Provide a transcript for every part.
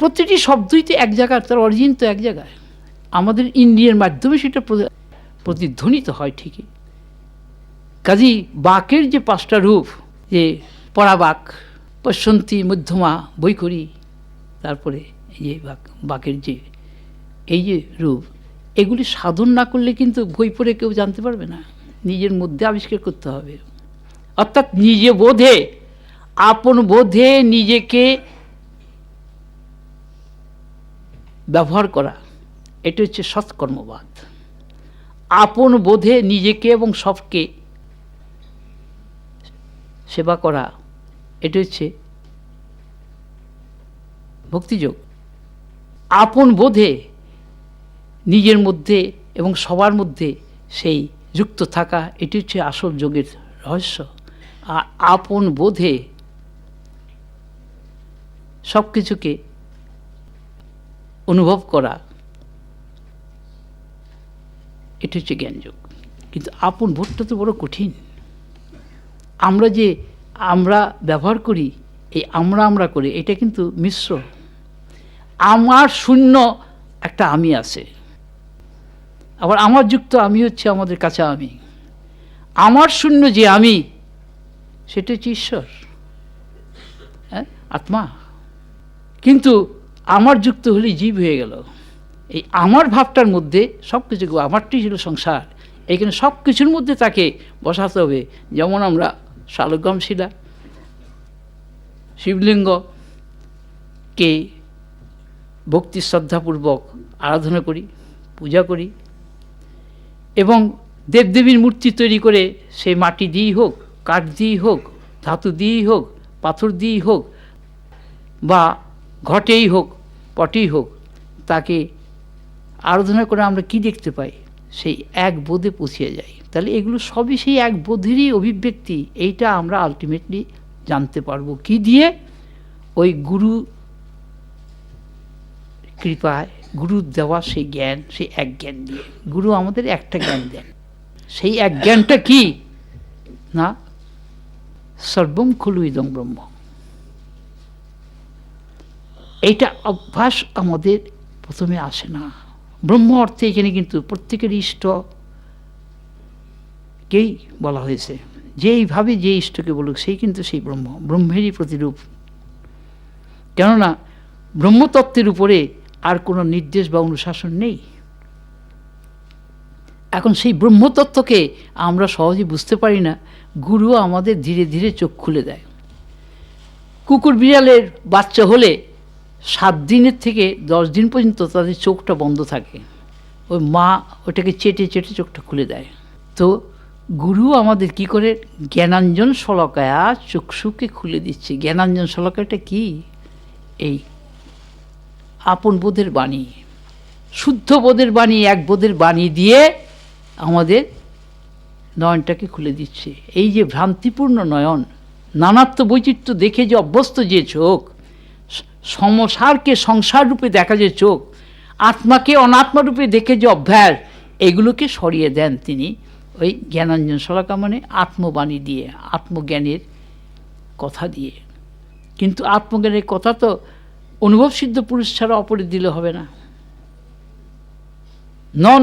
প্রতিটি শব্দই তো এক জায়গায়, তার অরিজিন তো এক জায়গায়। আমাদের ইন্দ্রিয়ের মাধ্যমে সেটা প্রতিধ্বনিত হয় ঠিকই। কাজেই বাকের যে 5টা রূপ, যে পরাবাক, পশ্যন্তী, মধ্যমা, বৈখরী, তারপরে এই যে বাকের যে এই যে রূপ, এগুলি সাধন না করলে কিন্তু বই পড়ে কেউ জানতে পারবে না, নিজের মধ্যে আবিষ্কার করতে হবে। অর্থাৎ নিজে বোধে, আপন বোধে নিজেকে ব্যবহার করা, এটা হচ্ছে সৎকর্মবাদ। আপন বোধে নিজেকে এবং সবকে সেবা করা, এটা হচ্ছে ভক্তিযোগ। আপন বোধে নিজের মধ্যে এবং সবার মধ্যে সেই যুক্ত থাকা, এটি হচ্ছে আসল যোগের রহস্য। আর আপন বোধে সব কিছুকে অনুভব করা, এটা হচ্ছে জ্ঞানযোগ। কিন্তু আপন বোধটা তো বড় কঠিন। আমরা ব্যবহার করি, এই আমরা করি, এটা কিন্তু মিশ্র। আমার শূন্য একটা আমি আছে, আবার আমার যুক্ত আমি হচ্ছে আমাদের কাছে আমি। আমার শূন্য যে আমি, সেটা হচ্ছে ঈশ্বর, হ্যাঁ, আত্মা। কিন্তু আমার যুক্ত হলেই জীব হয়ে গেল। এই আমার ভাবটার মধ্যে সব কিছু, আমারটাই ছিল সংসার, এইখানে সব কিছুর মধ্যে তাকে বসাতে হবে। যেমন আমরা শালগ্রাম শিলা, শিবলিঙ্গকে ভক্তি শ্রদ্ধাপূর্বক আরাধনা করি, পূজা করি, এবং দেবদেবীর মূর্তি তৈরি করে সে মাটি দিয়েই হোক, কাঠ দিয়েই হোক, ধাতু দিয়েই হোক, পাথর দিয়েই হোক, বা ঘটেই হোক, পটেই হোক, তাকে আরাধনা করে আমরা কি দেখতে পাই? সেই এক বোধে পৌঁছে যাই। তাহলে এগুলো সবই সেই এক বোধেরই অভিব্যক্তি। এইটা আমরা আলটিমেটলি জানতে পারবো কি দিয়ে? ওই গুরু কৃপায়, গুরু দেওয়া সেই জ্ঞান, সেই এক জ্ঞান দিয়ে। গুরু আমাদের একটা জ্ঞান দেন। সেই এক জ্ঞানটা কি না? সর্বম খলু ইদং ব্রহ্ম। এইটা অভ্যাস আমাদের প্রথমে আসে না। ব্রহ্ম অর্থে এখানে কিন্তু প্রত্যেকের ইষ্টকেই বলা হয়েছে। যেইভাবে যে ইষ্টকে বলুক, সেই কিন্তু সেই ব্রহ্ম, ব্রহ্মেরই প্রতিরূপ। কেননা ব্রহ্মতত্ত্বের উপরে আর কোনো নির্দেশ বা অনুশাসন নেই। এখন সেই ব্রহ্মতত্ত্বকে আমরা সহজে বুঝতে পারি না। গুরু আমাদের ধীরে ধীরে চোখ খুলে দেয়। কুকুর বিড়ালের বাচ্চা হলে 7 দিনের থেকে 10 দিন পর্যন্ত তাদের চোখটা বন্ধ থাকে। ওই মা ওটাকে চেটে চেটে চোখটা খুলে দেয়। তো গুরু আমাদের কি করে? জ্ঞানাঞ্জন শলাকায়া চক্ষুকে খুলে দিচ্ছে। জ্ঞানাঞ্জন শলাকাটা কি? এই আপন বোধের বাণী, শুদ্ধ বোধের বাণী, এক বোধের বাণী দিয়ে আমাদের নয়নটাকে খুলে দিচ্ছে। এই যে ভ্রান্তিপূর্ণ নয়ন, নানাত্ব বৈচিত্র্য দেখে যে অভ্যস্ত যে চোখ, সংসারকে সংসার রূপে দেখা যে চোখ, আত্মাকে অনাত্মা রূপে দেখে যে অভ্যাস, এগুলোকে সরিয়ে দেন তিনি ওই জ্ঞানাঞ্জন শলাকা, মানে আত্মবাণী দিয়ে, আত্মজ্ঞানের কথা দিয়ে। কিন্তু আত্মজ্ঞানের কথা তো অনুভবসিদ্ধ পুরুষ ছাড়া অপরে দিলে হবে না।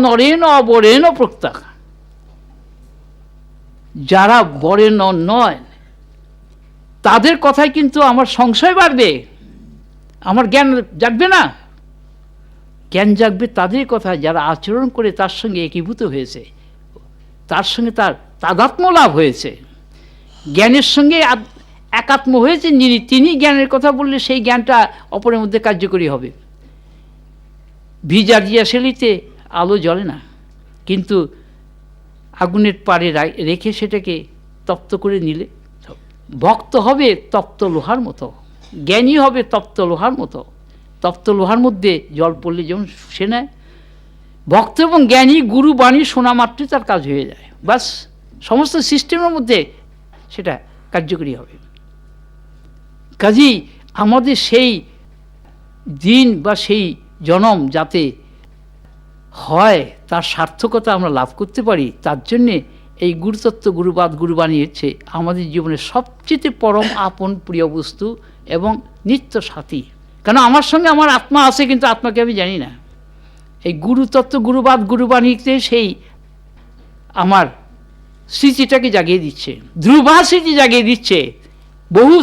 নরেন অবরেণ প্রক্তাক। যারা বরেণ নয়, তাদের কথায় কিন্তু আমার সংশয় বাড়বে, আমার জ্ঞান জাগবে না। জ্ঞান জাগবে তাদের কথা যারা আচরণ করে তার সঙ্গে একীভূত হয়েছে, তার সঙ্গে তার তাদাত্ম্য লাভ হয়েছে, জ্ঞানের সঙ্গে একাত্ম হয়েছে যিনি, তিনি জ্ঞানের কথা বললে সেই জ্ঞানটা অপরের মধ্যে কার্যকরী হবে। ভিজা দিয়াশালিতে আলো জ্বলে না, কিন্তু আগুনের পাড়ে রেখে সেটাকে তপ্ত করে নিলে ভক্ত হবে তপ্ত লোহার মতো, জ্ঞানী হবে তপ্ত লোহার মতো। তপ্ত লোহার মধ্যে জল পড়লে যেমন শুষে নেয়, ভক্ত এবং জ্ঞানী গুরু বাণী শোনা মাত্রই তার কাজ হয়ে যায়। বাস সমস্ত সিস্টেমের মধ্যে সেটা কার্যকরী হবে। কাজেই আমাদের সেই দিন বা সেই জনম যাতে হয়, তার সার্থকতা আমরা লাভ করতে পারি, তার জন্যে এই গুরুতত্ত্ব, গুরুবাদ, গুরুবাণী হচ্ছে আমাদের জীবনের সবচেয়ে পরম আপন প্রিয় বস্তু এবং নিত্য সাথী। কেন আমার সঙ্গে আমার আত্মা আছে, কিন্তু আত্মাকে আমি জানি না। এই গুরুতত্ত্ব, গুরুবাদ, গুরুবাণীতে সেই আমার স্মৃতিটাকে জাগিয়ে দিচ্ছে, ধ্রুবা স্মৃতি জাগিয়ে দিচ্ছে। বহু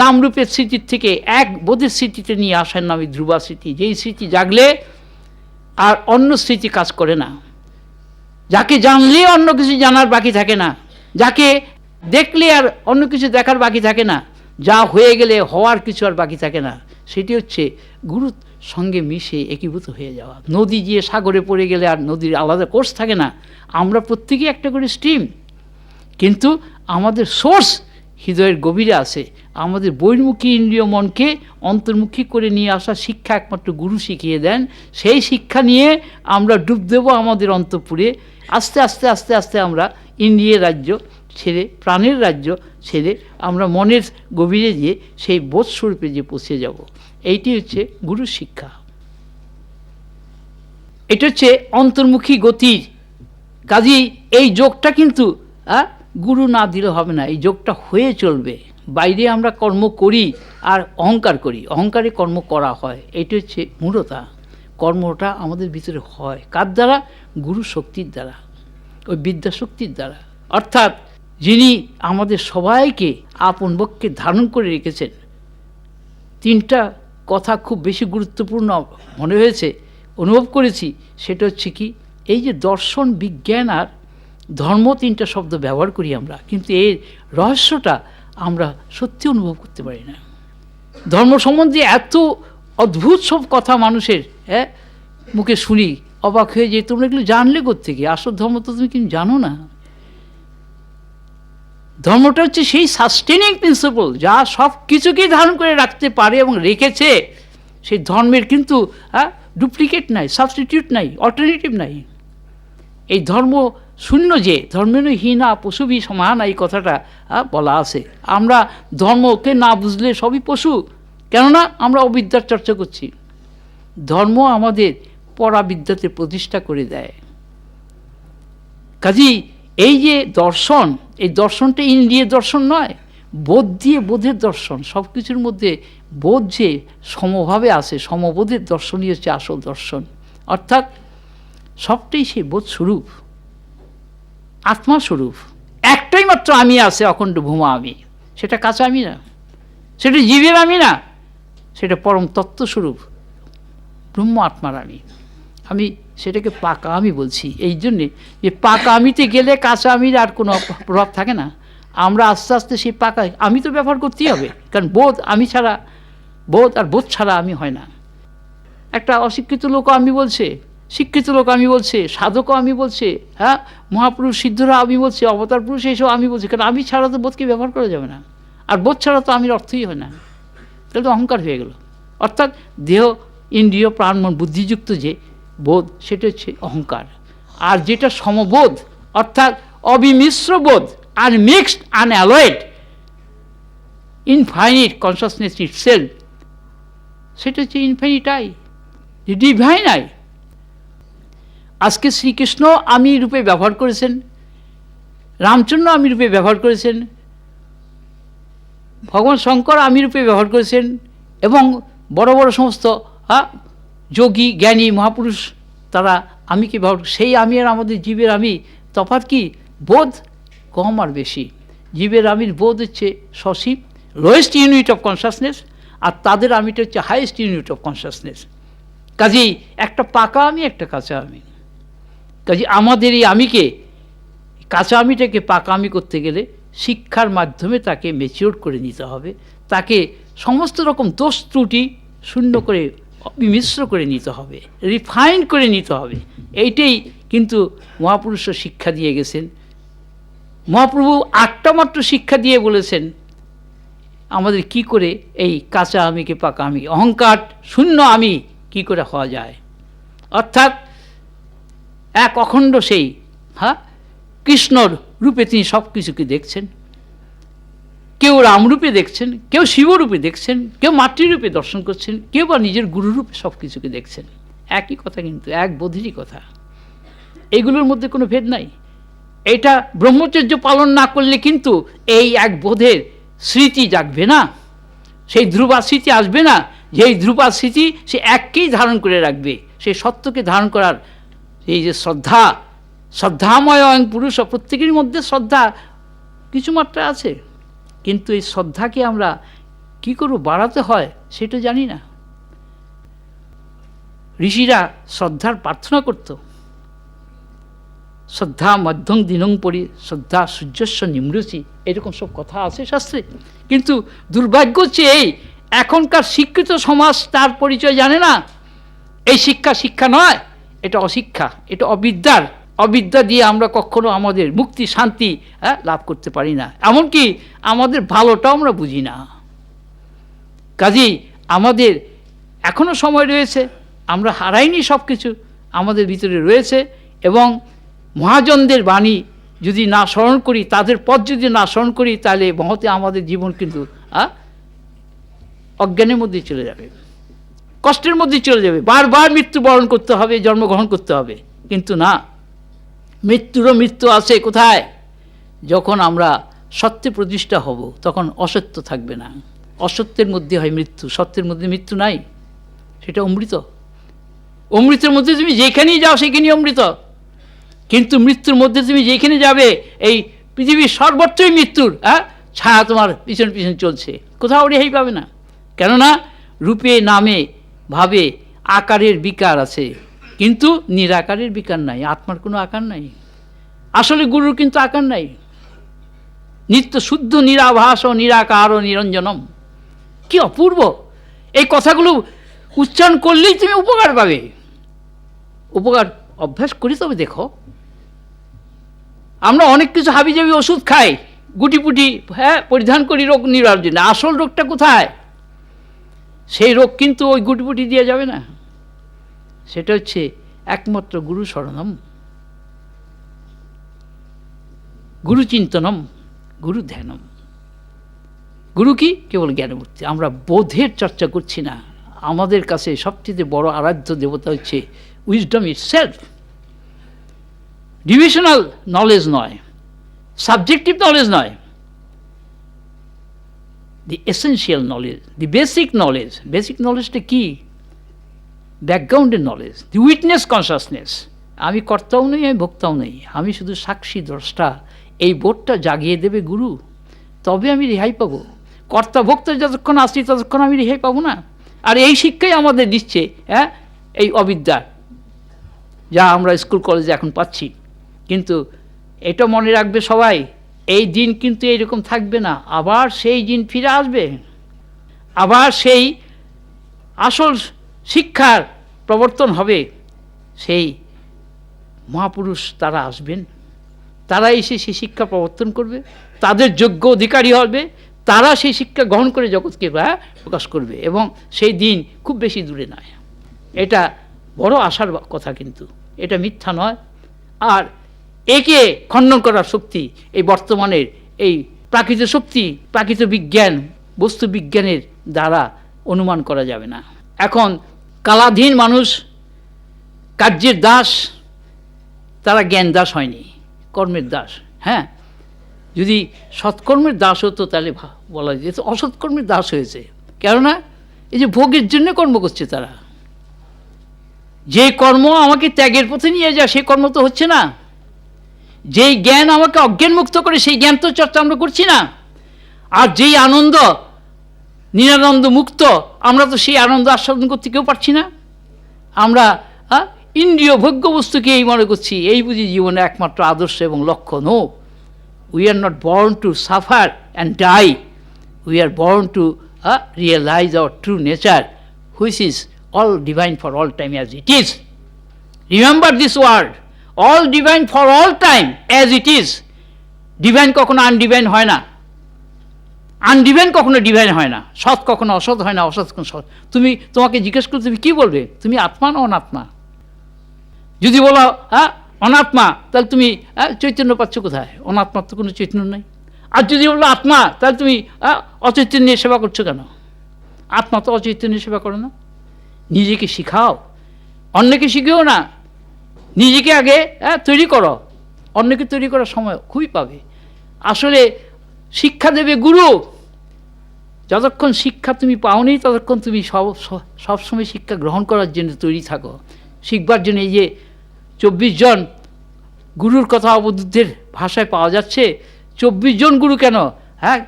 নামরূপের স্মৃতির থেকে এক বোধের স্মৃতিতে নিয়ে আসার নামই ধ্রুবা স্মৃতি। যেই স্মৃতি জাগলে আর অন্য স্মৃতি কাজ করে না, যাকে জানলে অন্য কিছু জানার বাকি থাকে না, যাকে দেখলে আর অন্য কিছু দেখার বাকি থাকে না, যা হয়ে গেলে হওয়ার কিছু আর বাকি থাকে না, সেটি হচ্ছে গুরুর সঙ্গে মিশে একীভূত হয়ে যাওয়া। নদী গিয়ে সাগরে পড়ে গেলে আর নদীর আলাদা কোর্স থাকে না, আমরা প্রত্যেকেই একটা করে স্ট্রিম, কিন্তু আমাদের সোর্স হৃদয়ের গভীরে আছে। আমাদের বহির্মুখী ইন্দ্রিয় মনকে অন্তর্মুখী করে নিয়ে আসা শিক্ষা একমাত্র গুরু শিখিয়ে দেন। সেই শিক্ষা নিয়ে আমরা ডুব দেব আমাদের অন্তঃপুরে। আস্তে আস্তে আস্তে আস্তে আমরা ইন্দ্রিয়ের রাজ্য ছেড়ে, প্রাণের রাজ্য ছেড়ে আমরা মনের গভীরে গিয়ে সেই বোধস্বরূপে যে পৌঁছে যাব। এইটি হচ্ছে গুরুর শিক্ষা। এটা হচ্ছে অন্তর্মুখী গতির। কাজেই এই যোগটা কিন্তু গুরু না দিলে হবে না, এই যোগটা হয়ে চলবে। বাইরে আমরা কর্ম করি আর অহংকার করি, অহংকারে কর্ম করা হয়। এটা হচ্ছে মূঢ়তা। কর্মটা আমাদের ভিতরে হয় কার দ্বারা? গুরু শক্তির দ্বারা, ওই বিদ্যাশক্তির দ্বারা। অর্থাৎ যিনি আমাদের সবাইকে আপন বক্ষে ধারণ করে রেখেছেন। তিনটা কথা খুব বেশি গুরুত্বপূর্ণ মনে হয়েছে, অনুভব করেছি। সেটা হচ্ছে কি, এই যে দর্শন, বিজ্ঞান আর ধর্ম, তিনটা শব্দ ব্যবহার করি আমরা, কিন্তু এর রহস্যটা আমরা সত্যি অনুভব করতে পারি না। ধর্ম সম্বন্ধে এত অদ্ভুত সব কথা মানুষের মুখে শুনি, অবাক হয়ে যে তোমরা এগুলো জানলে কোত্থেকে? আসল ধর্ম তো তুমি কিন্তু জানো না। ধর্মটা হচ্ছে সেই সাস্টেনিং প্রিন্সিপল যা সব কিছুকেই ধারণ করে রাখতে পারে এবং রেখেছে। সেই ধর্মের কিন্তু ডুপ্লিকেট নাই, সাবস্টিটিউট নাই, অল্টারনেটিভ নাই। এই ধর্ম শূন্য, যে ধর্মের হীনা পশুবি সমান, এই কথাটা বলা আছে। আমরা ধর্মকে না বুঝলে সবই পশু, কেননা আমরা অবিদ্যার চর্চা করছি। ধর্ম আমাদের পরাবিদ্যাতে প্রতিষ্ঠা করে দেয়। কাজেই এই যে দর্শন, এই দর্শনটা ইন্দ্রিয় দর্শন নয়, বোধ দিয়ে বোধের দর্শন। সব কিছুর মধ্যে বোধ যে সমভাবে আসে, সমবোধের দর্শনই হচ্ছে আসল দর্শন। অর্থাৎ সবটাই সেই বোধ স্বরূপ, আত্মা স্বরূপ। একটাই মাত্র আমি আছে, অখণ্ড ভূমা আমি। সেটা কাঁচা আমি না, সেটা জীবের আমি না, সেটা পরম তত্ত্বস্বরূপ ব্রহ্ম আত্মার আমি। আমি সেটাকে পাকা আমি বলছি এই জন্যে যে পাকা আমিতে গেলে কাঁচা আমির আর কোনো প্রভাব থাকে না। আমরা আস্তে আস্তে সেই পাকা আমি তো ব্যবহার করতেই হবে, কারণ বোধ আমি ছাড়া, বোধ আর বোধ ছাড়া আমি হয় না। একটা অশিক্ষিত লোকও আমি বলছে, শিক্ষিত লোক আমি বলছে, সাধকও আমি বলছে, মহাপুরুষ সিদ্ধরা আমি বলছে, অবতার পুরুষ এইসব আমি বলছি, কারণ আমি ছাড়া তো বোধকে ব্যবহার করা যাবে না। আর বোধ ছাড়া তো আমির অর্থই হয় না, তাহলে তো অহংকার হয়ে গেল। অর্থাৎ দেহ, ইন্দ্রিয়, প্রাণ, মন, বুদ্ধিযুক্ত যে বোধ, সেটা হচ্ছে অহংকার। আর যেটা সমবোধ, অর্থাৎ অবিমিশ্র বোধ, আনমিক্সড, আনঅ্যালয়েড, ইনফাইনিট কনসাসনেস ইটসেলফ, সেটা হচ্ছে ইনফাইনিট আই, ডিভাইন আই। আজকে শ্রীকৃষ্ণ আমি রূপে ব্যবহার করেছেন, রামচন্দ্র আমি রূপে ব্যবহার করেছেন, ভগবান শঙ্কর আমি রূপে ব্যবহার করেছেন, এবং বড় বড় সমস্ত যোগী, জ্ঞানী, মহাপুরুষ তারা আমিকে ব্যবহার। সেই আমি আর আমাদের জীবের আমি তফাৎ কি? বোধ কম আর বেশি। জীবের আমির বোধ হচ্ছে সসীম, লোয়েস্ট ইউনিট অফ কনসাসনেস, আর তাদের আমিটা হচ্ছে হাইয়েস্ট ইউনিট অফ কনসাসনেস। কাজেই একটা পাকা আমি, একটা কাঁচা আমি। কাজে আমাদের এই আমিকে, কাঁচা আমিটাকে পাকা আমি করতে গেলে শিক্ষার মাধ্যমে তাকে ম্যাচিওর করে নিতে হবে, তাকে সমস্ত রকম দোষ ত্রুটি শূন্য করে, মিশ্র করে নিতে হবে, রিফাইন করে নিতে হবে। এইটাই কিন্তু মহাপুরুষ শিক্ষা দিয়ে গেছেন। মহাপ্রভু 8টা মাত্র শিক্ষা দিয়ে বলেছেন আমাদের কি করে এই কাঁচা আমিকে পাকা আমি, অহংকার শূন্য আমি কি করে হওয়া যায়। অর্থাৎ এক অখণ্ড সেই কৃষ্ণর রূপে তিনি সব কিছুকে দেখছেন। কেউ রামরূপে দেখছেন, কেউ শিবরূপে দেখছেন, কেউ মাতৃরূপে দর্শন করছেন, কেউ বা নিজের গুরুরূপে সব কিছুকে দেখছেন। একই কথা, কিন্তু এক বোধেরই কথা। এগুলোর মধ্যে কোনো ভেদ নাই। এটা ব্রহ্মচর্য পালন না করলে কিন্তু এই এক বোধের স্মৃতি জাগবে না, সেই ধ্রুবা স্মৃতি আসবে না। যেই ধ্রুবা স্মৃতি সে এককেই ধারণ করে রাখবে, সেই সত্যকে ধারণ করার এই যে শ্রদ্ধা, শ্রদ্ধাময় পুরুষ, প্রত্যেকের মধ্যে শ্রদ্ধা কিছু মাত্রা আছে, কিন্তু এই শ্রদ্ধাকে আমরা কি করব, বাড়াতে হয় সেটা জানি না। ঋষিরা শ্রদ্ধার প্রার্থনা করত, শ্রদ্ধা মধ্যং দিনং পরি শ্রদ্ধা সূর্যস্ব নিমৃচি, এরকম সব কথা আছে শাস্ত্রে। কিন্তু দুর্ভাগ্য হচ্ছে এই এখনকার শিক্ষিত সমাজ তার পরিচয় জানে না। এই শিক্ষা শিক্ষা নয়, এটা অশিক্ষা, এটা অবিদ্যার। অবিদ্যা দিয়ে আমরা কখনো আমাদের মুক্তি শান্তি লাভ করতে পারি না, এমনকি আমাদের ভালোটাও আমরা বুঝি না। কাজেই আমাদের এখনো সময় রয়েছে, আমরা হারাইনি সব কিছু, আমাদের ভিতরে রয়েছে। এবং মহাজনদের বাণী যদি না স্মরণ করি, তাদের পথ যদি না স্মরণ করি, তাহলে মহতে আমাদের জীবন কিন্তু অজ্ঞানের মধ্যে চলে যাবে, কষ্টের মধ্যে চলে যাবে। বারবার মৃত্যুবরণ করতে হবে, জন্মগ্রহণ করতে হবে। কিন্তু না, মৃত্যুরও মৃত্যু আছে কোথায়? যখন আমরা সত্যে প্রতিষ্ঠা হব, তখন অসত্য থাকবে না। অসত্যের মধ্যে হয় মৃত্যু, সত্যের মধ্যে মৃত্যু নাই। সেটা অমৃত। অমৃতের মধ্যে তুমি যেখানেই যাও সেখানেই অমৃত। কিন্তু মৃত্যুর মধ্যে তুমি যেখানে যাবে, এই পৃথিবীর সর্বত্রই মৃত্যুর ছায়া তোমার পিছন পিছন চলছে, কোথাও রেহাই পাবে না। কেননা রূপে নামে ভাবে আকারের বিকার আছে, কিন্তু নিরাকারের বিকার নাই, আত্মার কোনো আকার নাই। আসলে গুরুর কিন্তু আকার নাই, নিত্য শুদ্ধ নিরাভাস ও নিরাকার ও নিরঞ্জনম। কি অপূর্ব! এই কথাগুলো উচ্চারণ করলেই তুমি উপকার পাবে। উপকার অভ্যাস করি, তবে দেখো আমরা অনেক কিছু হাবিজাবি ওষুধ খাই, গুটিপুটি পরিধান করি রোগ নিরার জন্য। আসল রোগটা কোথায়? সেই রোগ কিন্তু ওই গুটিপুটি দিয়ে যাবে না। সেটা হচ্ছে একমাত্র গুরু শরণম, গুরু চিন্তনম, গুরু ধ্যানম। গুরু কি? কেবল জ্ঞানমূর্তি। আমরা বোধের চর্চা করছি না। আমাদের কাছে সবচেয়ে বড় আরাধ্য দেবতা হচ্ছে উইজডম ইটসেলফ। ডিভিশনাল নলেজ নয়, সাবজেক্টিভ নলেজ নয়, the essential knowledge, the basic knowledge. Basic নলেজটা কি? ব্যাকগ্রাউন্ডের নলেজ, দি উইটনেস কনসাসনেস। আমি কর্তাও নই, আমি ভোক্তাও নই, আমি শুধু সাক্ষী দ্রষ্টা। এই বোধটা জাগিয়ে দেবে গুরু, তবে আমি রেহাই পাবো। কর্তা ভোক্তা যতক্ষণ আসছি ততক্ষণ আমি রেহাই পাবো না। আর এই শিক্ষাই আমাদের দিচ্ছে এই অবিদ্যা, যা আমরা স্কুল কলেজে এখন পাচ্ছি। কিন্তু এটা মনে রাখবে সবাই, এই দিন কিন্তু এইরকম থাকবে না। আবার সেই দিন ফিরে আসবে, আবার সেই আসল শিক্ষার প্রবর্তন হবে। সেই মহাপুরুষ তারা আসবেন, তারা এসে সেই শিক্ষা প্রবর্তন করবে, তাদের যোগ্য অধিকারী হবে, তারা সেই শিক্ষা গ্রহণ করে জগৎকে প্রকাশ করবে। এবং সেই দিন খুব বেশি দূরে নয়। এটা বড় আশার কথা, কিন্তু এটা মিথ্যা নয়। আর একে খণ্ডন করার শক্তি এই বর্তমানের এই প্রাকৃত শক্তি, প্রাকৃত বিজ্ঞান, বস্তু বিজ্ঞানের দ্বারা অনুমান করা যাবে না। এখন কালাধীন মানুষ, কার্যের দাস, তারা জ্ঞান দাস হয়নি, কর্মের দাস। হ্যাঁ, যদি সৎকর্মের দাস হতো তাহলে বলা যেত, অসৎকর্মের দাস হয়েছে। কেননা এই যে ভোগের জন্য কর্ম করছে তারা, যে কর্ম আমাকে ত্যাগের পথে নিয়ে যায় সেই কর্ম তো হচ্ছে না। যেই জ্ঞান আমাকে অজ্ঞান মুক্ত করে সেই জ্ঞান তো চর্চা আমরা করছি না। আর যেই আনন্দ নিরানন্দ মুক্ত, আমরা তো সেই আনন্দ আস্বাদন করতে কেউ পারছি না। আমরা ইন্দ্রিয় ভোগ্য বস্তুকে এই মনে করছি, এই বুঝি জীবনে একমাত্র আদর্শ এবং লক্ষ্য। No, we are not born to suffer and die. We are born to realize our true nature, which is all divine for all time as it is. Remember this word, all divine for all time as it is. Divine কখনো আনডিভাইন হয় না, আনডিভাইন কখনো divine হয় না, সৎ কখনো অসৎ হয় না, অসৎ কখনো সৎ। তোমাকে জিজ্ঞেস করলে তুমি কী বলবে? তুমি আত্মা না অনাত্মা? যদি বলো অনাত্মা, তাহলে তুমি চৈতন্য পাচ্ছ কোথায়? অনাত্মার তো কোনো চৈতন্য নাই। আর যদি বলো আত্মা, তাহলে তুমি অচৈতন্যের সেবা করছো কেন? আত্মা তো অচৈতন্যের সেবা করো না। নিজেকে শিখাও, অন্যকে শিখিও না, নিজেকে আগে তৈরি করো। অন্যকে তৈরি করার সময় খুবই পাবে। আসলে শিক্ষা দেবে গুরু। যতক্ষণ শিক্ষা তুমি পাওনি ততক্ষণ তুমি সবসময় শিক্ষা গ্রহণ করার জন্য তৈরি থাকো, শিখবার জন্য। এই যে 24 জন গুরুর কথা অবধূতদের ভাষায় পাওয়া যাচ্ছে, 24 জন গুরু কেন? হ্যাঁ,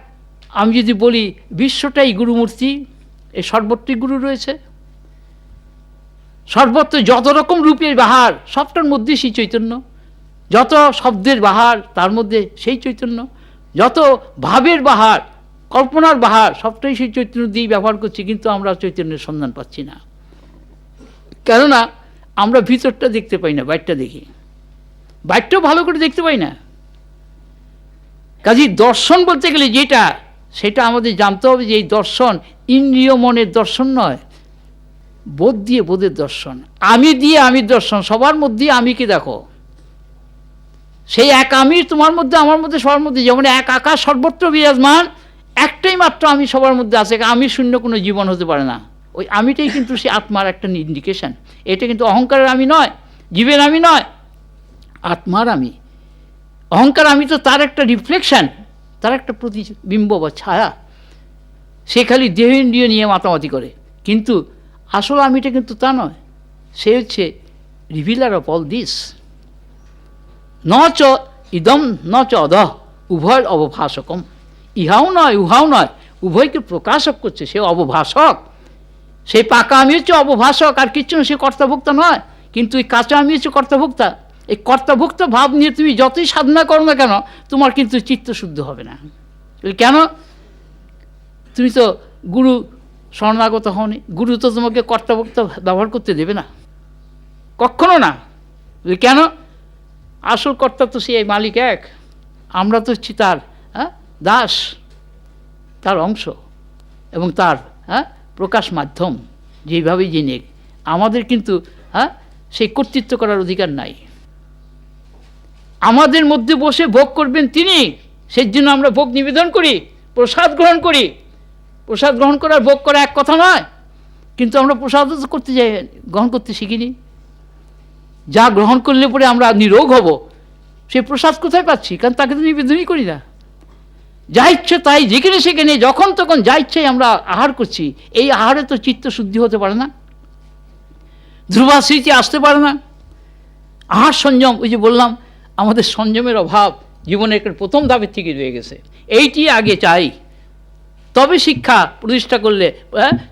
আমি যদি বলি বিশ্বটাই গুরুমূর্তি, এই সর্বত্রই গুরু রয়েছে। সর্বত্র যত রকম রূপের বাহার, সবটার মধ্যে সেই চৈতন্য। যত শব্দের বাহার, তার মধ্যে সেই চৈতন্য। যত ভাবের বাহার, কল্পনার বাহার, সবটাই সেই চৈতন্য দিয়েই ব্যবহার করছি। কিন্তু আমরা চৈতন্যের সন্ধান পাচ্ছি না, কেননা আমরা ভিতরটা দেখতে পাই না, বাইরটা দেখি। বাইরটাও ভালো করে দেখতে পাই না। কাজেই দর্শন বলতে গেলে যেটা, সেটা আমাদের জানতে হবে যে এই দর্শন ইন্দ্রিয় মনের দর্শন নয়, বোধ দিয়ে বোধের দর্শন, আমি দিয়ে আমির দর্শন। সবার মধ্যে আমিকে দেখো, সেই এক আমির তোমার মধ্যে, আমার মধ্যে, সবার মধ্যে। যেমন এক আকাশ সর্বত্র বিরাজমান, একটাই মাত্র আমি সবার মধ্যে আছে। আমি শূন্য কোনো জীবন হতে পারে না। ওই আমিটাই কিন্তু সে আত্মার একটা ইন্ডিকেশন। এটা কিন্তু অহংকারের আমি নয়, জীবের আমি নয়, আত্মার আমি। অহংকার আমি তো তার একটা রিফ্লেকশন, তার একটা প্রতিবিম্ব বা ছায়া। সে খালি দেহ ইন্দ্রিয় নিয়ে মাতামাতি করে, কিন্তু আসল আমিটা কিন্তু তা নয়। সে হচ্ছে রিভিলার অফ অল দিস। ন চ ইদম ন চ অধ উভয় অবভাষকম। ইহাও নয় উহাও নয়, উভয়কে প্রকাশক করছে। সে অবভাষক। সেই পাকা আমি হচ্ছে অবভাষক, আর কিচ্ছু না। সে কর্তাভোক্তা নয়। কিন্তু এই কাঁচা আমি হচ্ছে কর্তাভোক্তা। এই কর্তাভোক্তা ভাব নিয়ে তুমি যতই সাধনা করো না কেন, তোমার কিন্তু চিত্ত শুদ্ধ হবে না। কেন? তুমি তো গুরু শরণাগত হওনি। গুরু তো তোমাকে কর্তাভোক্তা ব্যবহার করতে দেবে না, কখনো না। কেন? আসল কর্তা তো সেই মালিক এক, আমরা তো হচ্ছি তার দাস, তার অংশ এবং তার প্রকাশ মাধ্যম। যেইভাবেই জেনে আমাদের কিন্তু সেই কর্তৃত্ব করার অধিকার নাই। আমাদের মধ্যে বসে ভোগ করবেন তিনি, সেই জন্য আমরা ভোগ নিবেদন করি, প্রসাদ গ্রহণ করি। প্রসাদ গ্রহণ করার ভোগ করা এক কথা নয়, কিন্তু আমরা প্রসাদ করতে যাই, গ্রহণ করতে শিখিনি। যা গ্রহণ করলে পরে আমরা নিরোগ হব, সেই প্রসাদ কোথায় পাচ্ছি? কারণ তাকে তো নিবেদনই করি না। যা ইচ্ছে তাই, যেখানে সেখানে যখন তখন যা ইচ্ছাই আমরা আহার করছি। এই আহারে তো চিত্ত শুদ্ধি হতে পারে না, ধ্রুবা স্মৃতি আসতে পারে না। আহার সংযম, ওই যে বললাম আমাদের সংযমের অভাব জীবনের প্রথম ধাপের থেকে রয়ে গেছে। এইটি আগে চাই, তবে শিক্ষা প্রতিষ্ঠা করলে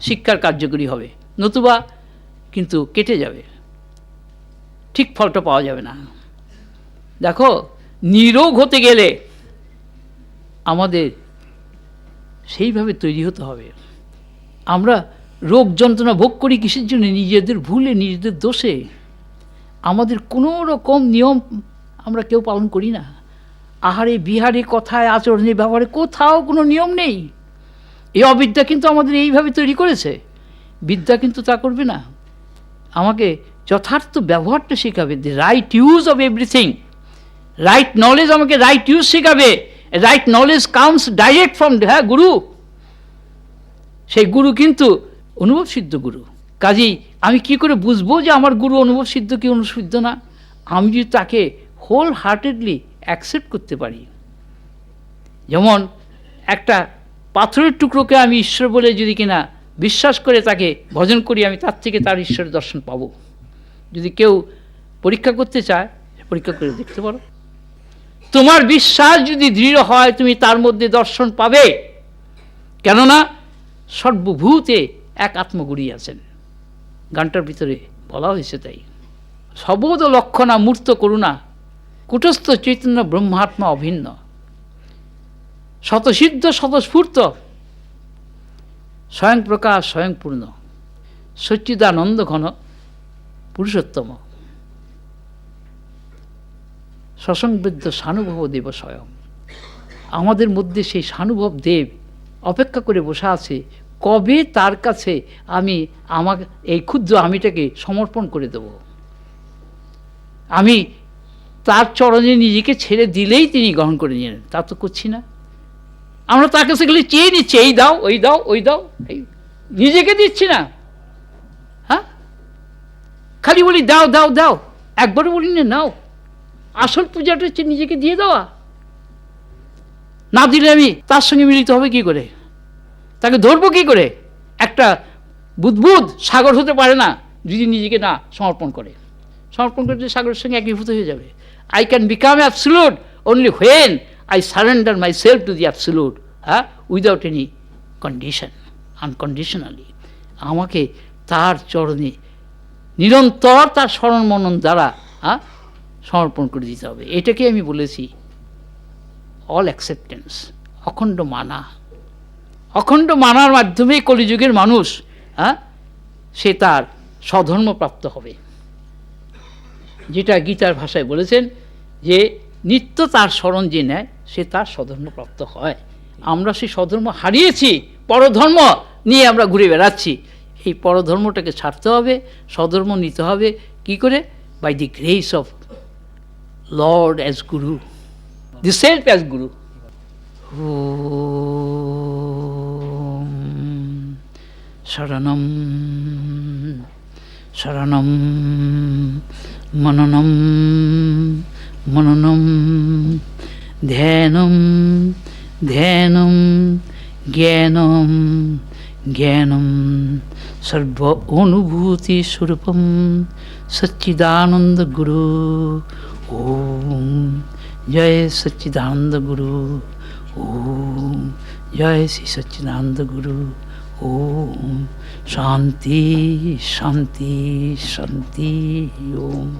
শিক্ষার কার্যকরী হবে, নতুবা কিন্তু কেটে যাবে, ঠিক ফলটা পাওয়া যাবে না। দেখো, নিরোগ হতে গেলে আমাদের সেইভাবে তৈরি হতে হবে। আমরা রোগ যন্ত্রণা ভোগ করি কিসের জন্য? নিজেদের ভুলে, নিজেদের দোষে। আমাদের কোনো রকম নিয়ম আমরা কেউ পালন করি না। আহারে বিহারে, কথায়, আচরণে, ব্যবহারে কোথাও কোনো নিয়ম নেই। এই অবিদ্যা কিন্তু আমাদের এইভাবে তৈরি করেছে। বিদ্যা কিন্তু তা করবে না, আমাকে যথার্থ ব্যবহারটা শেখাবে। The right use of everything. Right knowledge আমাকে রাইট ইউজ শেখাবে। Right knowledge comes direct from গুরু। সেই গুরু কিন্তু অনুভব সিদ্ধ গুরু। কাজেই আমি কি করে বুঝবো যে আমার গুরু অনুভব সিদ্ধ কি অনুভব সিদ্ধ না? আমি যদি তাকে হোল হার্টেডলি অ্যাকসেপ্ট করতে পারি। যেমন একটা পাথরের টুকরোকে আমি ঈশ্বর বলে যদি কিনা বিশ্বাস করে তাকে ভজন করি, আমি তার থেকে তার ঈশ্বরের দর্শন পাবো। যদি কেউ পরীক্ষা করতে চায়, পরীক্ষা করে দেখতে পারো। তোমার বিশ্বাস যদি দৃঢ় হয়, তুমি তার মধ্যে দর্শন পাবে। কেননা সর্বভূতে এক আত্মগুরী আছেন, গানটার ভিতরে বলা হয়েছে। তাই সবোধ লক্ষণা মূর্ত করুণা কুটস্থ চৈতন্য ব্রহ্মাত্মা অভিন্ন, শতসিদ্ধ শতস্ফূর্ত স্বয়ং প্রকাশ স্বয়ং পূর্ণ, সচ্চিদানন্দ ঘন পুরুষোত্তম, সসংবেদ্য সানুভব দেব স্বয়ং। আমাদের মধ্যে সেই সানুভব দেব অপেক্ষা করে বসে আছে, কবে তার কাছে আমি আমার এই ক্ষুদ্র আমিটাকে সমর্পণ করে দেব। আমি তার চরণে নিজেকে ছেড়ে দিলেই তিনি গ্রহণ করে নিলেন। তা তো করছি না। আমরা তার কাছে গেলে চেয়ে নিচ্ছি, এই দাও, ওই দাও, ওই দাও, এই নিজেকে দিচ্ছি না। খালি বলি দাও দাও দাও, একবারও বলি না নাও। আসল পূজাটা হচ্ছে নিজেকে দিয়ে দেওয়া। না দিলে আমি তার সঙ্গে মিলিত হবে কি করে, তাকে ধরবো কি করে? একটা বুদ্বুদ সাগর হতে পারে না যদি নিজেকে না সমর্পণ করে। সমর্পণ করতে সাগরের সঙ্গে একীভূত হয়ে যাবে। I can become absolute only when I surrender my self to the absolute, without any condition, unconditionally. আমাকে তার চরণে নিরন্তর তার স্মরণ মনন দ্বারা সমর্পণ করে দিতে হবে। এটাকে আমি বলেছি অল অ্যাকসেপ্টেন্স, অখণ্ড মানা। অখণ্ড মানার মাধ্যমে কলিযুগের মানুষ সে তার স্বধর্ম প্রাপ্ত হবে। যেটা গীতার ভাষায় বলেছেন যে নিত্য তার স্মরণ যে নেয় সে তার স্বধর্ম প্রাপ্ত হয়। আমরা সেই স্বধর্ম হারিয়েছি, পরধর্ম নিয়ে আমরা ঘুরে বেড়াচ্ছি। এই পরধর্মটাকে ছাড়তে হবে, স্বধর্ম নিতে হবে। কি করে? By the grace of lord as guru, the self as গুরু। শরণম শরণম মননম মননম ধ্যানম ধ্যানম জ্ঞানম জ্ঞানম সর্ব অনুভূতি স্বরূপম সচ্চিদানন্দ গুরু। ওম জয় সচ্চিদানন্দ গুরু। ওম জয় শ্রী সচ্চিদানন্দ গুরু। ওম শান্তি শান্তি শান্তি। ওম।